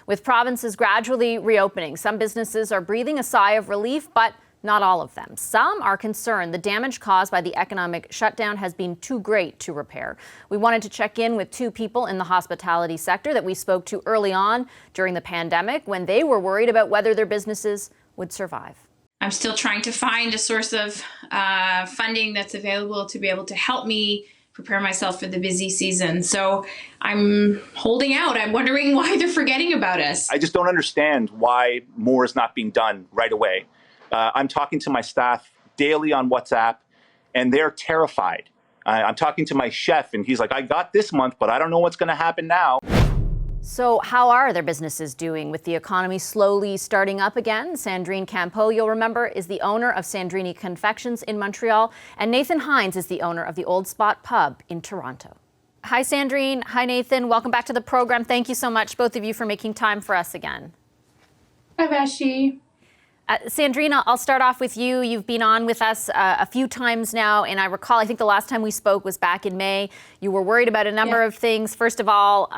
With provinces gradually reopening, some businesses are breathing a sigh of relief, but not all of them. Some are concerned the damage caused by the economic shutdown has been too great to repair. We wanted to check in with two people in the hospitality sector that we spoke to early on during the pandemic when they were worried about whether their businesses would survive. I'm still trying to find a source of funding that's available to be able to help me prepare myself for the busy season. So I'm holding out. I'm wondering why they're forgetting about us. I just don't understand why more is not being done right away. I'm talking to my staff daily on WhatsApp, and they're terrified. I'm talking to my chef, and he's like, I got this month, but I don't know what's going to happen now. So how are their businesses doing with the economy slowly starting up again? Sandrine Campeau, you'll remember, is the owner of Sandrini Confections in Montreal, and Nathan Hines is the owner of the Old Spot Pub in Toronto. Hi, Sandrine. Hi, Nathan. Welcome back to the program. Thank you so much, both of you, for making time for us again. Hi, Vashi. Sandrina, I'll start off with you. You've been on with us a few times now, and I recall, I think the last time we spoke was back in May. You were worried about a number of things. First of all,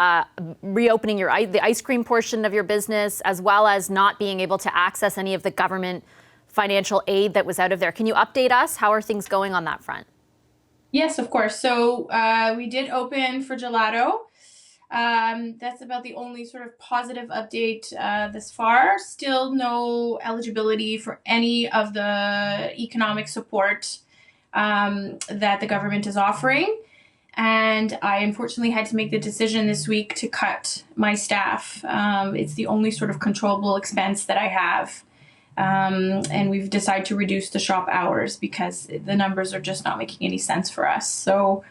reopening the ice cream portion of your business, as well as not being able to access any of the government financial aid that was out of there. Can you update us? How are things going on that front? Yes, of course. So we did open for gelato. That's about the only sort of positive update this far. Still no eligibility for any of the economic support that the government is offering. And I unfortunately had to make the decision this week to cut my staff. It's the only sort of controllable expense that I have. And we've decided to reduce the shop hours because the numbers are just not making any sense for us. So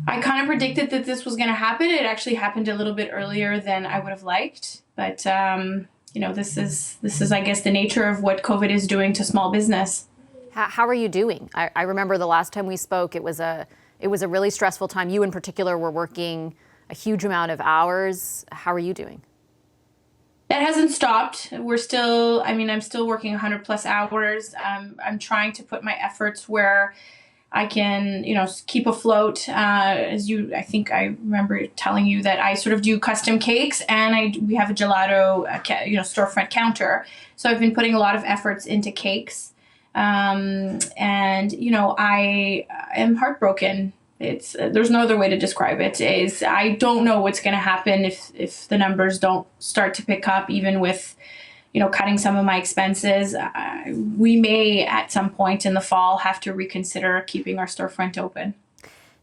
I kind of predicted that this was going to happen. It actually happened a little bit earlier than I would have liked. But, this is, I guess, the nature of what COVID is doing to small business. How are you doing? I remember the last time we spoke, it was a really stressful time. You in particular were working a huge amount of hours. How are you doing? That hasn't stopped. I'm still working 100 plus hours. I'm trying to put my efforts where I can, keep afloat. I think I remember telling you that I sort of do custom cakes, and we have a gelato, storefront counter. So I've been putting a lot of efforts into cakes, I am heartbroken. There's no other way to describe it. I don't know what's going to happen if the numbers don't start to pick up, even with cutting some of my expenses. We may, at some point in the fall, have to reconsider keeping our storefront open.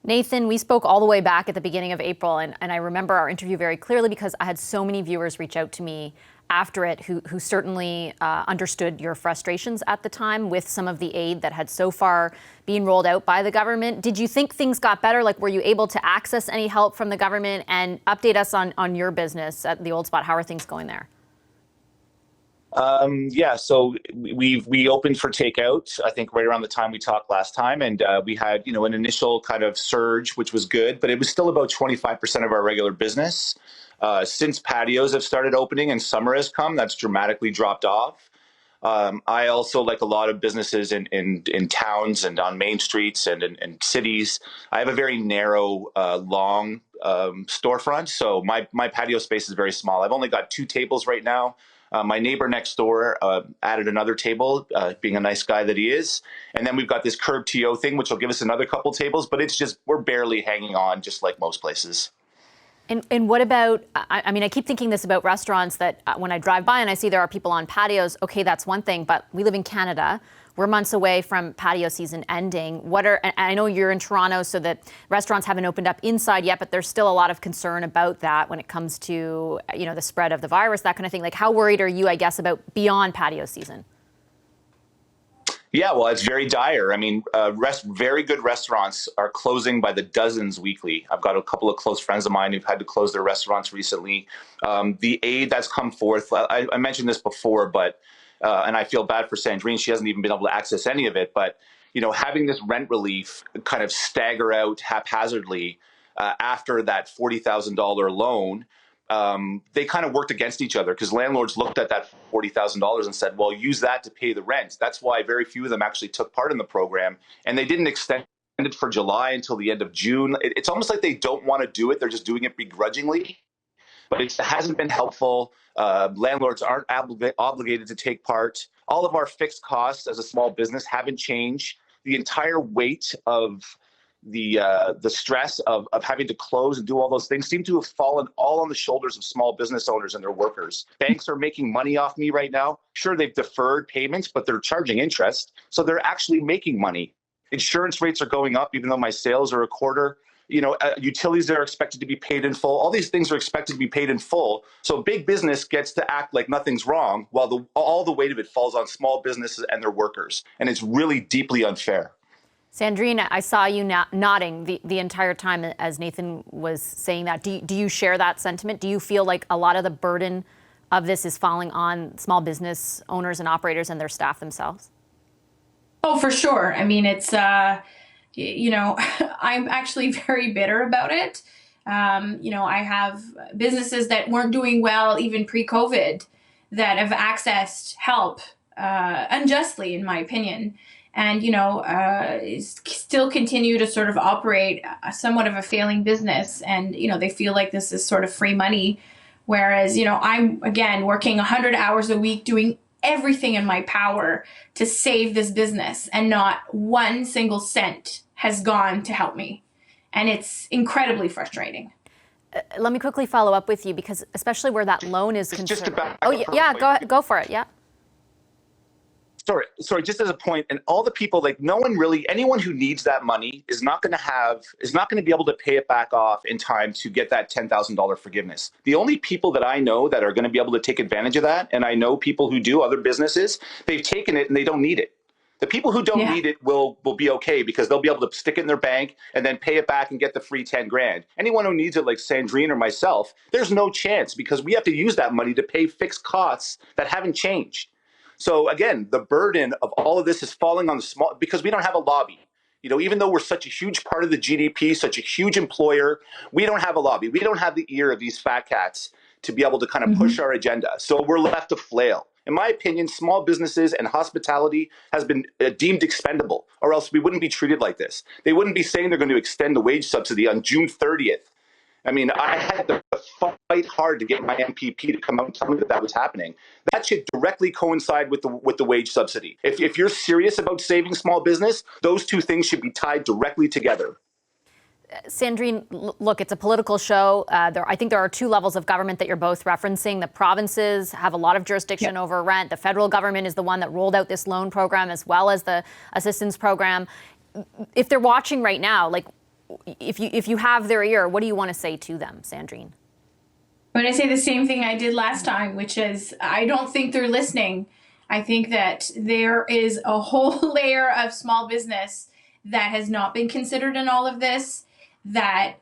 Nathan, we spoke all the way back at the beginning of April, and I remember our interview very clearly because I had so many viewers reach out to me after it who certainly understood your frustrations at the time with some of the aid that had so far been rolled out by the government. Did you think things got better? Like, were you able to access any help from the government? And update us on your business at the Old Spot. How are things going there? So we opened for takeout, I think right around the time we talked last time. And we had, an initial kind of surge, which was good, but it was still about 25% of our regular business. Since patios have started opening and summer has come, that's dramatically dropped off. I also, like a lot of businesses in towns and on main streets and in cities, I have a very narrow, long storefront. So my patio space is very small. I've only got 2 tables right now. My neighbor next door added another table, being a nice guy that he is. And then we've got this curb TO thing, which will give us another couple tables, but it's just, we're barely hanging on, just like most places. And what about, I keep thinking this about restaurants that when I drive by and I see there are people on patios, okay, that's one thing, but we live in Canada. We're months away from patio season ending. And I know you're in Toronto, so that restaurants haven't opened up inside yet, but there's still a lot of concern about that when it comes to, the spread of the virus, that kind of thing. Like, how worried are you, I guess, about beyond patio season? Yeah, well, it's very dire. Very good restaurants are closing by the dozens weekly. I've got a couple of close friends of mine who've had to close their restaurants recently. The aid that's come forth, I mentioned this before, but and I feel bad for Sandrine. She hasn't even been able to access any of it. But, having this rent relief kind of stagger out haphazardly after that $40,000 loan, they kind of worked against each other because landlords looked at that $40,000 and said, well, use that to pay the rent. That's why very few of them actually took part in the program. And they didn't extend it for July until the end of June. It's almost like they don't want to do it. They're just doing it begrudgingly. but it hasn't been helpful. Landlords aren't obligated to take part. All of our fixed costs as a small business haven't changed. The entire weight of the stress of having to close and do all those things seem to have fallen all on the shoulders of small business owners and their workers. Banks are making money off me right now. Sure, they've deferred payments, but they're charging interest. So they're actually making money. Insurance rates are going up, even though my sales are a quarter. Utilities are expected to be paid in full. All these things are expected to be paid in full. So big business gets to act like nothing's wrong, while all the weight of it falls on small businesses and their workers. And it's really deeply unfair. Sandrine, I saw you nodding the entire time as Nathan was saying that. Do you share that sentiment? Do you feel like a lot of the burden of this is falling on small business owners and operators and their staff themselves? Oh, for sure. I mean, it's, I'm actually very bitter about it. I have businesses that weren't doing well even pre-COVID that have accessed help unjustly, in my opinion. And, still continue to sort of operate somewhat of a failing business. And, they feel like this is sort of free money. Whereas, I'm, again, working 100 hours a week doing everything in my power to save this business, and not one single cent has gone to help me. And it's incredibly frustrating. Let me quickly follow up with you, because especially where that loan is concerned. Just about. Oh, yeah, go for it. Yeah. Sorry, just as a point, and all the people, anyone who needs that money is not going to be able to pay it back off in time to get that $10,000 forgiveness. The only people that I know that are going to be able to take advantage of that, and I know people who do, other businesses, they've taken it and they don't need it. The people who don't need it will be okay, because they'll be able to stick it in their bank and then pay it back and get the free 10 grand. Anyone who needs it, like Sandrine or myself, there's no chance, because we have to use that money to pay fixed costs that haven't changed. So again, the burden of all of this is falling on the small, because we don't have a lobby. Even though we're such a huge part of the GDP, such a huge employer, we don't have a lobby. We don't have the ear of these fat cats to be able to kind of push our agenda. So we're left to flail. In my opinion, small businesses and hospitality has been deemed expendable, or else we wouldn't be treated like this. They wouldn't be saying they're going to extend the wage subsidy on June 30th. I mean, I had to fight hard to get my MPP to come out and tell me that was happening. That should directly coincide with the wage subsidy. If you're serious about saving small business, those two things should be tied directly together. Sandrine, look, it's a political show. I think there are two levels of government that you're both referencing. The provinces have a lot of jurisdiction over rent. The federal government is the one that rolled out this loan program, as well as the assistance program. If they're watching right now, if you have their ear, what do you want to say to them, Sandrine? I'm going to say the same thing I did last time, which is I don't think they're listening. I think that there is a whole layer of small business that has not been considered in all of this, that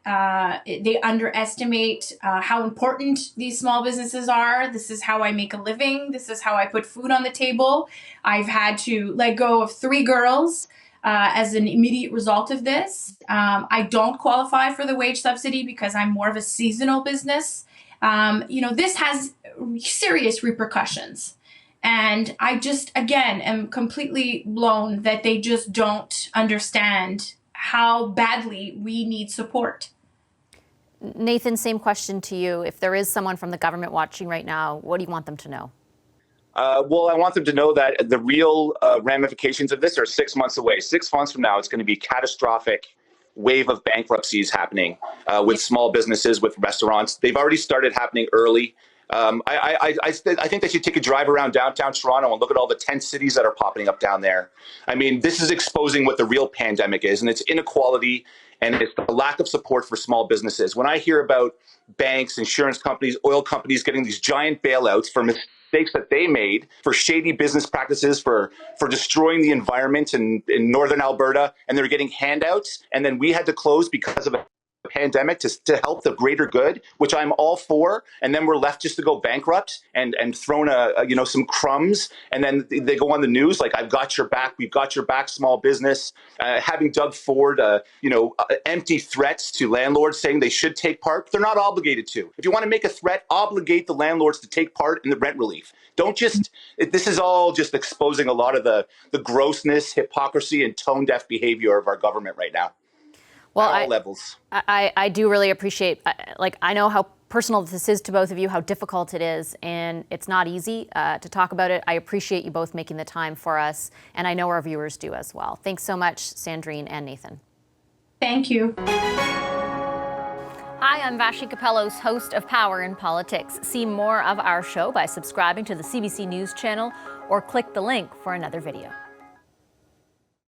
they underestimate how important these small businesses are. This is how I make a living. This is how I put food on the table. I've had to let go of 3 girls as an immediate result of this. I don't qualify for the wage subsidy because I'm more of a seasonal business. This has serious repercussions. And I just, again, am completely blown that they just don't understand how badly we need support. Nathan, same question to you. If there is someone from the government watching right now, what do you want them to know? Well, I want them to know that the real ramifications of this are 6 months away. 6 months from now, it's going to be catastrophic wave of bankruptcies happening with small businesses, with restaurants. They've already started happening early. I think they should take a drive around downtown Toronto and look at all the tent cities that are popping up down there. I mean, this is exposing what the real pandemic is, and it's inequality, and it's the lack of support for small businesses. When I hear about banks, insurance companies, oil companies getting these giant bailouts for mistakes that they made, for shady business practices, for destroying the environment in northern Alberta, and they're getting handouts, and then we had to close because of a pandemic to help the greater good, which I'm all for, and then we're left just to go bankrupt and thrown some crumbs, and then they go on the news like, I've got your back, we've got your back, small business, having Doug Ford empty threats to landlords saying they should take part. They're not obligated to. If you want to make a threat, obligate the landlords to take part in the rent relief. Don't just, this is all just exposing a lot of the grossness, hypocrisy, and tone deaf behavior of our government right now. Well, at all levels. I do really appreciate, I know how personal this is to both of you, how difficult it is, and it's not easy to talk about it. I appreciate you both making the time for us, and I know our viewers do as well. Thanks so much, Sandrine and Nathan. Thank you. Hi, I'm Vashi Capellos, host of Power in Politics. See more of our show by subscribing to the CBC News channel or click the link for another video.